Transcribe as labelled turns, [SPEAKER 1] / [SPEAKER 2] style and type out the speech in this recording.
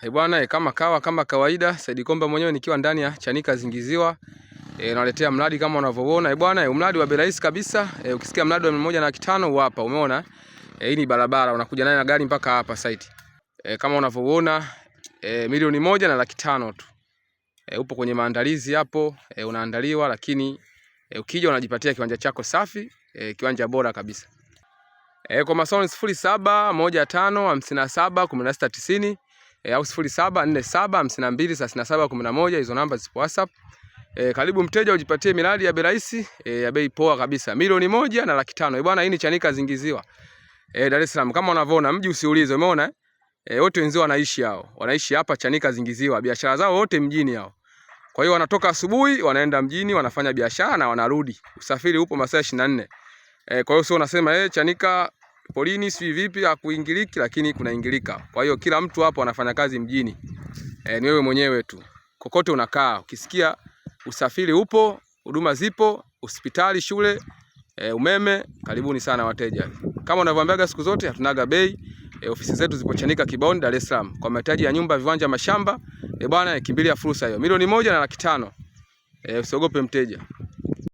[SPEAKER 1] Bwana, kama kawaida Said Komba mwenyewe nikiwa ndani ya Chanika Zingiziwa. Naletea mradi kama unavyoona. Bwana, mradi wa bei rahisi kabisa. Ukisikia mradi wa 1,500,000 hapa, umeona? Hii ni barabara, unakuja naye na gari mpaka hapa site. Kama unavyoona, 1,105,000 tu. Upo kwenye maandalizi hapo, unaandaliwa, lakini ukija unajipatia kiwanja chako safi, kiwanja bora kabisa. Kwa masoni 0715571690 au 0747523711, hizo namba zipo WhatsApp. Karibu mteja ujipatie miradi ya bei rahisi, ya bei poa kabisa. 1,105,000. Bwana, hii ni Chanika Zingiziwa. Dar es Salaam, kama unavyoona, mji usiulize, umeona? Wote wenzao wanaishi hao. Wanaishi hapa Chanika Zingiziwa. Biashara zao wote mjini hao. Kwa hiyo wanatoka asubuhi, wanaenda mjini, wanafanya biashara na wanarudi. Usafiri upo masaa 24. Kwa hiyo sio unasema Chanika polini si vipi hakuingiliki, lakini kunaingilika. Kwa hiyo kila mtu hapo anafanya kazi mjini. Ni wewe mwenyewe tu. Kokote unakaa, ukisikia usafiri upo, huduma zipo, hospitali, shule, umeme, karibuni sana wateja. Kama unavyoambiaga siku zote, hatunaga bei. Ofisi zetu zipo Chanika Kibaoni, Dar es Salaam. Kwa mahitaji ya nyumba, viwanja, mashamba, bwana, kimbilia fursa hiyo. 1,105,000. Usiogope mteja.